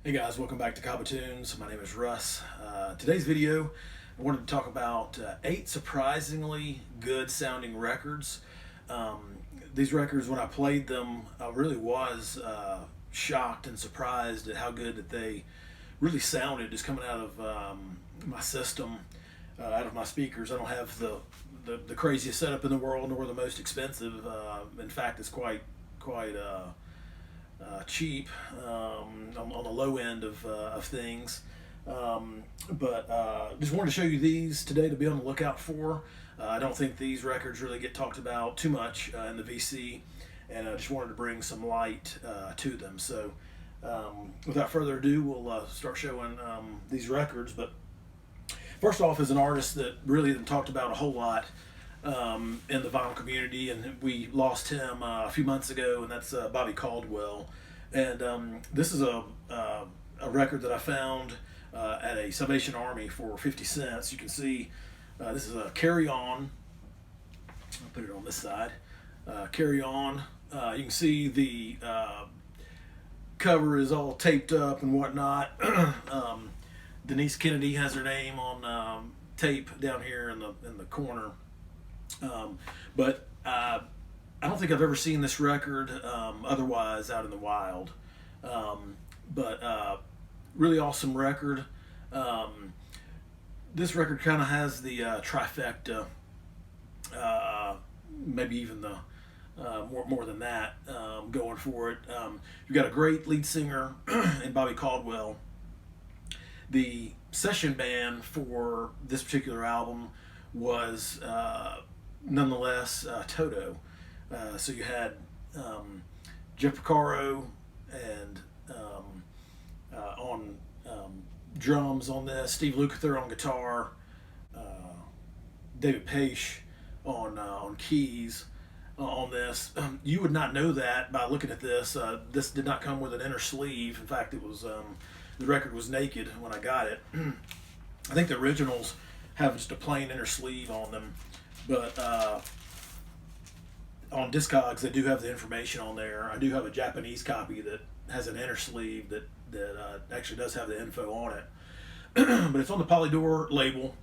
Hey guys, welcome back to Cabo Tunes. My name is Russ. Today's video, I wanted to talk about 8 surprisingly good sounding records. These records, when I played them, I really was shocked and surprised at how good that they really sounded just coming out of my system, out of my speakers. I don't have the craziest setup in the world nor the most expensive. In fact, it's quite cheap on the low end of things. But just wanted to show you these today to be on the lookout for. I don't think these records really get talked about too much in the VC, and I just wanted to bring some light to them. So without further ado, we'll start showing these records. But first off, is an artist that really isn't talked about a whole lot in the vinyl community, and we lost him a few months ago, and that's Caldwell. And this is a record that I found at a Salvation Army for 50 cents. You can see this is a Carry On. I'll put it on this side. Carry On. You can see the cover is all taped up and whatnot. Denise Kennedy has her name on tape down here in the corner. But I don't think I've ever seen this record otherwise out in the wild. But really awesome record. This record kind of has the trifecta, maybe even the more than that going for it. You've got a great lead singer in Bobby Caldwell. The session band for this particular album was nonetheless Toto. So you had Jeff Porcaro and on drums on this, Steve Lukather on guitar, David Paich on keys on this. You would not know that by looking at this. This did not come with an inner sleeve. In fact, it was the record was naked when I got it. I think the originals have just a plain inner sleeve on them, but on Discogs they do have the information on there. I do have a Japanese copy that has an inner sleeve that actually does have the info on it. But it's on the Polydor label,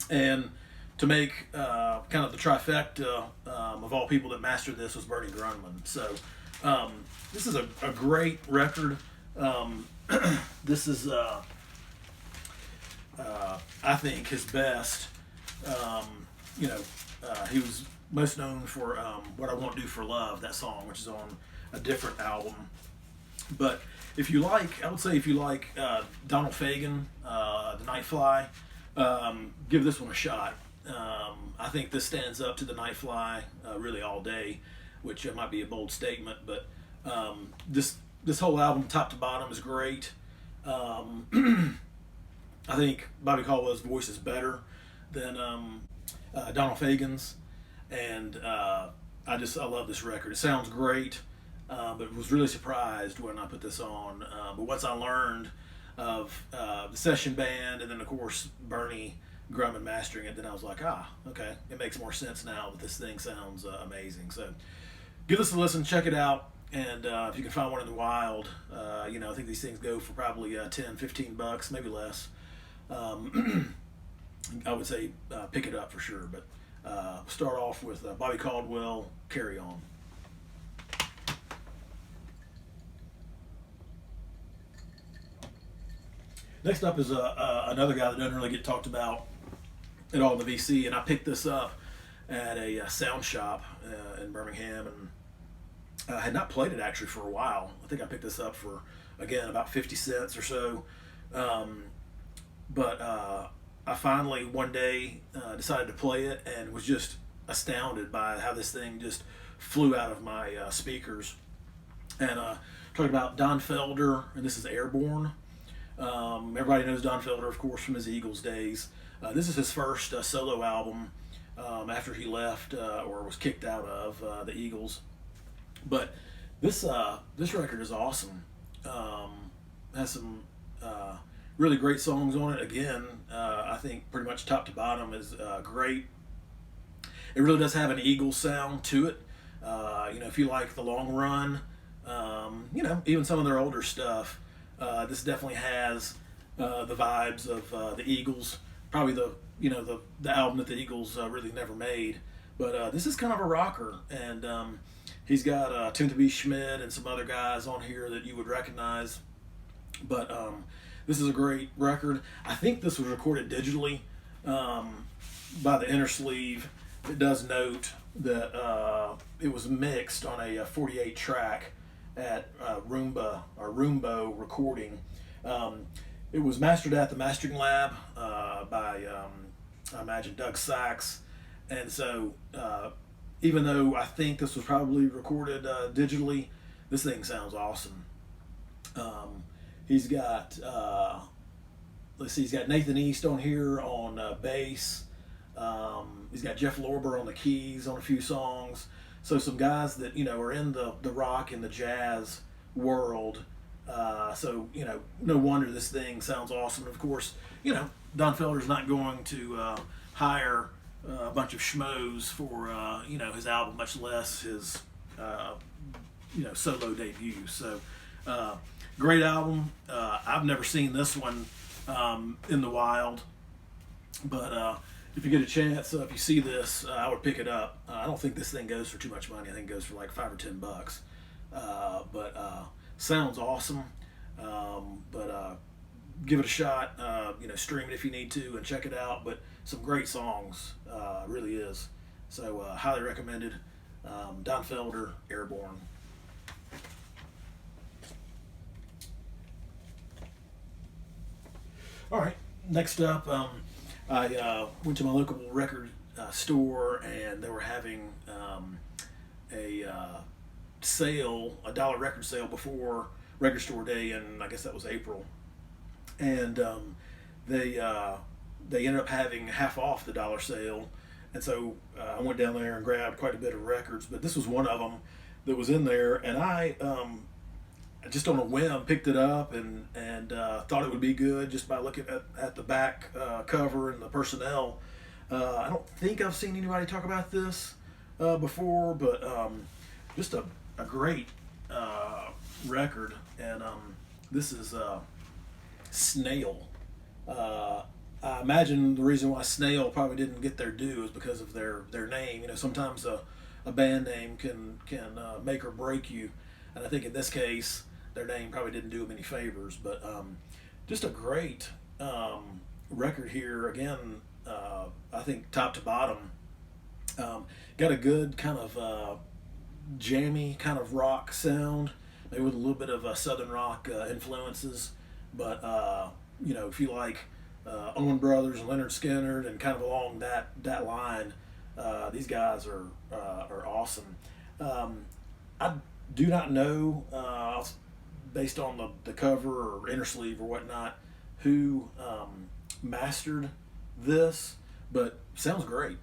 and to make kind of the trifecta of all people that mastered this was Bernie Grundman. So this is a great record. This is I think his best. He was most known for What I Won't Do for Love, that song, which is on a different album. But if you like, I would say if you like Donald Fagen, The Nightfly, give this one a shot. I think this stands up to The Nightfly really all day, which might be a bold statement, but this whole album, top to bottom, is great. I think Bobby Caldwell's voice is better than Donald Fagen's, and I love this record. It sounds great, but was really surprised when I put this on. But once I learned of the session band, and then of course Bernie Grundman mastering it, then I was like, okay, it makes more sense now that this thing sounds amazing. So give this a listen, check it out, and if you can find one in the wild, I think these things go for probably 10, 15 bucks, maybe less. I would say pick it up for sure, but start off with Bobby Caldwell, Carry On. Next up is another guy that doesn't really get talked about at all in the VC, and I picked this up at a sound shop in Birmingham, and I had not played it actually for a while. I think I picked this up for, again, about 50 cents or so. But I finally one day decided to play it and was just astounded by how this thing just flew out of my speakers. And talking about Don Felder, and this is Airborne. Everybody knows Don Felder, of course, from his Eagles days. This is his first solo album after he left or was kicked out of the Eagles. But this record is awesome. Has some really great songs on it. Again, I think pretty much top to bottom is great. It really does have an Eagles sound to it. If you like The Long Run, even some of their older stuff, This definitely has the vibes of the Eagles, probably the album that the Eagles really never made. But this is kind of a rocker, and he's got Timothy B. Schmidt and some other guys on here that you would recognize. But this is a great record. I think this was recorded digitally by the Inner Sleeve. It does note that it was mixed on a 48 track at Roombo Recording. It was mastered at the Mastering Lab by I imagine Doug Sachs, and so even though I think this was probably recorded digitally, this thing sounds awesome. He's got let's see, he's got Nathan East on here on bass. He's got Jeff Lorber on the keys on a few songs. So some guys that are in the rock and the jazz world. So no wonder this thing sounds awesome. And of course, Don Felder's not going to hire a bunch of schmoes for his album, much less his solo debut. So great album. I've never seen this one in the wild, but if you get a chance, if you see this, I would pick it up. I don't think this thing goes for too much money. I think it goes for like $5 or $10. But sounds awesome. But give it a shot. Stream it if you need to and check it out. But some great songs, really is. So highly recommended. Don Felder, Airborne. All right, next up, I went to my local record store, and they were having a sale, a dollar record sale before Record Store Day, and I guess that was April. And they ended up having half off the dollar sale, and so I went down there and grabbed quite a bit of records. But this was one of them that was in there, and I just on a whim picked it up and thought it would be good just by looking at the back cover and the personnel. I don't think I've seen anybody talk about this before, but just a great record. And this is Snail. I imagine the reason why Snail probably didn't get their due is because of their name. Sometimes a band name can make or break you. And I think in this case, their name probably didn't do them any favors. But just a great record here. Again, I think top to bottom. Got a good kind of jammy kind of rock sound, maybe with a little bit of southern rock influences. But if you like Allman Brothers and Leonard Skinner and kind of along that line, these guys are awesome. I do not know, based on the cover or inner sleeve or whatnot, who mastered this, but sounds great.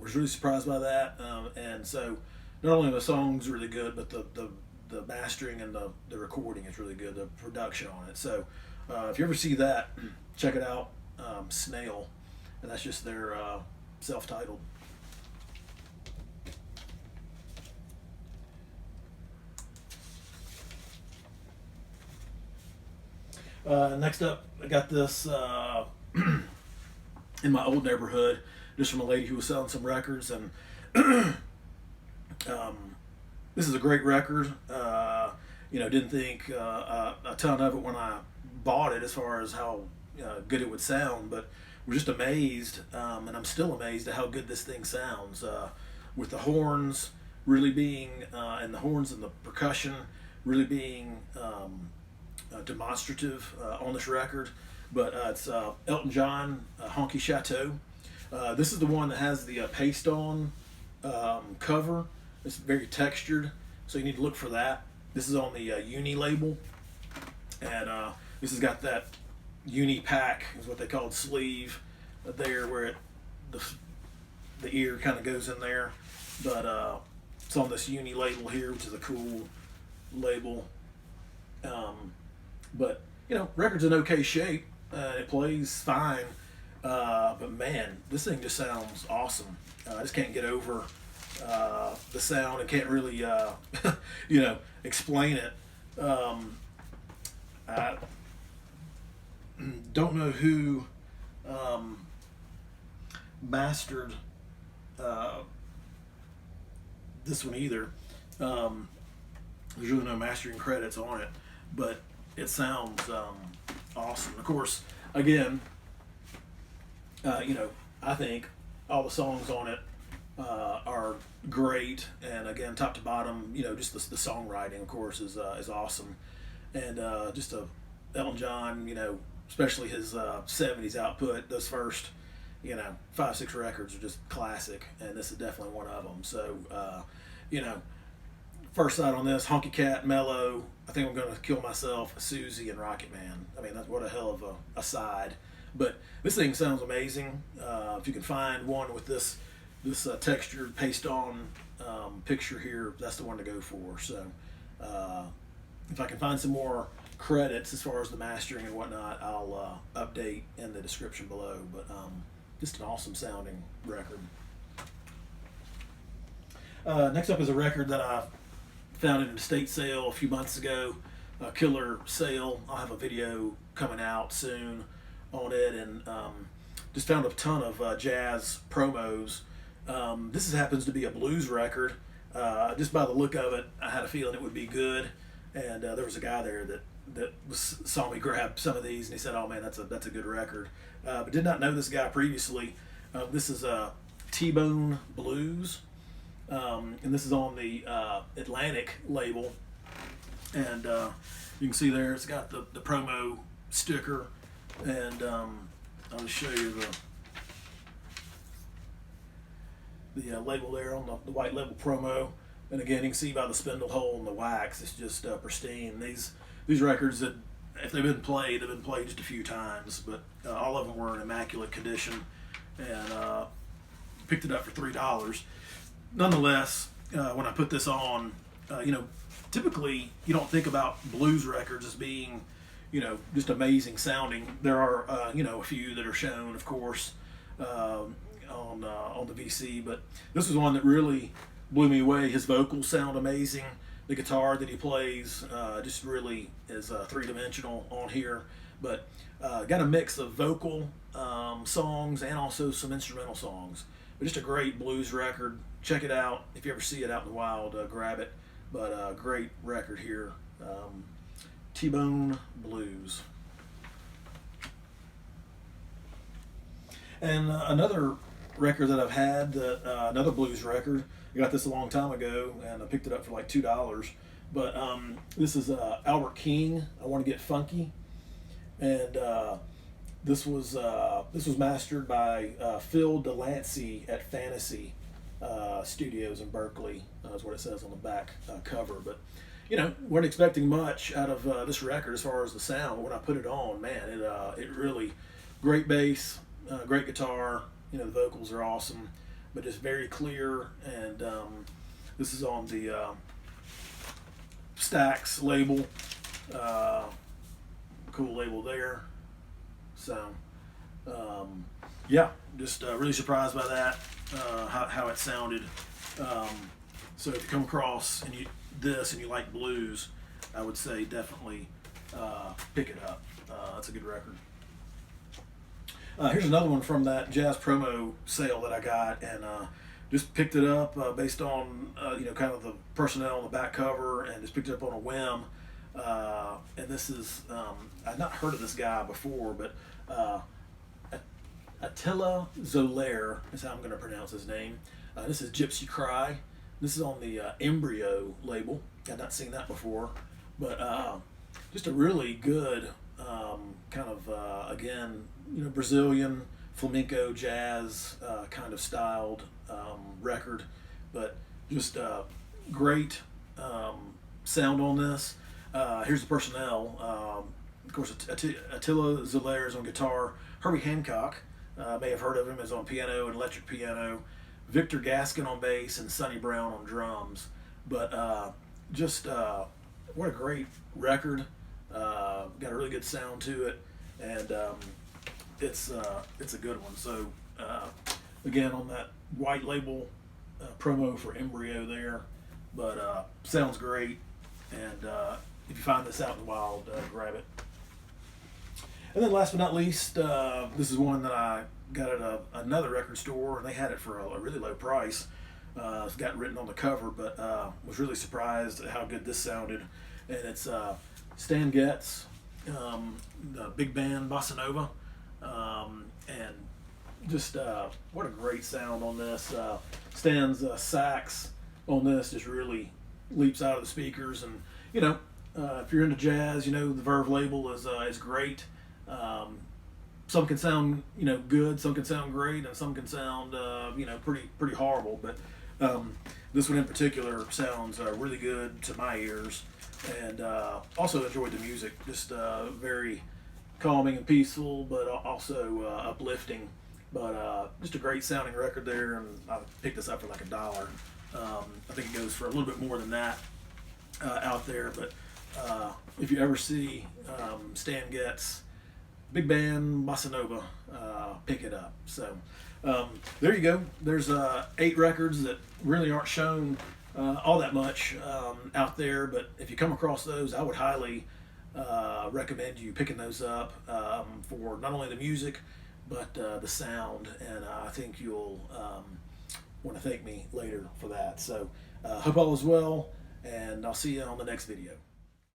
Was really surprised by that, and so not only are the songs really good, but the mastering and the recording is really good, the production on it. So if you ever see that, check it out. Snail, and that's just their self-titled. Next up, I got this in my old neighborhood, just from a lady who was selling some records, and this is a great record. Didn't think a ton of it when I bought it, as far as how good it would sound, but was just amazed, and I'm still amazed at how good this thing sounds, with the horns really being, and the horns and the percussion really being demonstrative on this record. But it's Elton John, Honky Chateau. This is the one that has the paste on cover. It's very textured, so you need to look for that. This is on the Uni label, and this has got that Uni pack, is what they call it, sleeve there, where the ear kind of goes in there. But it's on this Uni label here, which is a cool label. But record's in okay shape. It plays fine. But man, this thing just sounds awesome. I just can't get over the sound, and can't really explain it. I don't know who mastered this one either. There's really no mastering credits on it, but it sounds awesome. Of course, again, I think all the songs on it are great, and again, top to bottom, just the songwriting, of course, is awesome, and just Elton John, especially his '70s output, those first 5-6 records are just classic, and this is definitely one of them. So first side on this, Honky Cat, Mellow, I Think I'm Gonna Kill Myself, Susie, and Rocket Man. I mean, that's what a hell of a side. But this thing sounds amazing. If you can find one with this textured paste-on picture here, that's the one to go for. So if I can find some more credits as far as the mastering and whatnot, I'll update in the description below. But just an awesome sounding record. Next up is a record that I found at an estate sale a few months ago, a killer sale. I'll have a video coming out soon on it, and just found a ton of jazz promos. This happens to be a blues record. Just by the look of it, I had a feeling it would be good, and there was a guy there that saw me grab some of these, and he said, "Oh man, that's a good record." But did not know this guy previously. This is T-Bone Blues. And this is on the Atlantic label, and you can see there it's got the promo sticker, and I'll just show you the label there on the white label promo. And again, you can see by the spindle hole and the wax, it's just pristine. These records, that if they've been played just a few times, but all of them were in immaculate condition, and picked it up for $3. Nonetheless, when I put this on, typically you don't think about blues records as being, just amazing sounding. There are, a few that are shown, of course, on the VC, but this was one that really blew me away. His vocals sound amazing. The guitar that he plays just really is three-dimensional on here, but got a mix of vocal songs and also some instrumental songs. But just a great blues record. Check it out. If you ever see it out in the wild, grab it. But great record here. T-Bone Blues. And another record that I've had, another blues record. I got this a long time ago, and I picked it up for like $2. But this is Albert King, I Want to Get Funky. And this was mastered by Phil Delancey at Fantasy Studios in Berkeley. Is what it says on the back cover. But weren't expecting much out of this record as far as the sound. But when I put it on, man, it really great bass, great guitar. The vocals are awesome, but just very clear. And this is on the Stax label. Cool label there. So, yeah, just really surprised by that, how it sounded. So if you come across and you like blues, I would say definitely pick it up. That's a good record. Here's another one from that jazz promo sale that I got, and just picked it up based on kind of the personnel on the back cover, and just picked it up on a whim. And this is I'd not heard of this guy before, but Attila Zolair is how I'm going to pronounce his name. This is Gypsy Cry. This is on the Embryo label. I've not seen that before, but just a really good kind of again, Brazilian flamenco jazz kind of styled record, but just great sound on this. Here's the personnel. Of course, Attila Zolair is on guitar. Herbie Hancock, may have heard of him, is on piano and electric piano. Victor Gaskin on bass and Sonny Brown on drums. But just what a great record. Got a really good sound to it, and it's a good one. So again, on that white label promo for Embryo there, but sounds great, and if you find this out in the wild, grab it. And then last but not least, this is one that I got at another record store, and they had it for a really low price. It's got written on the cover, but was really surprised at how good this sounded. And it's Stan Getz, the big band Bossa Nova, and just what a great sound on this. Stan's sax on this just really leaps out of the speakers, and if you're into jazz, the Verve label is great. Some can sound good, some can sound great, and some can sound pretty horrible. But this one in particular sounds really good to my ears, and also enjoyed the music. Just very calming and peaceful, but also uplifting. But just a great sounding record there, and I picked this up for like $1. I think it goes for a little bit more than that out there. But if you ever see Stan Getz, big band, Bossa Nova, pick it up. So there you go. There's 8 records that really aren't shown all that much out there, but if you come across those, I would highly recommend you picking those up for not only the music, but the sound, and I think you'll want to thank me later for that. So hope all is well, and I'll see you on the next video.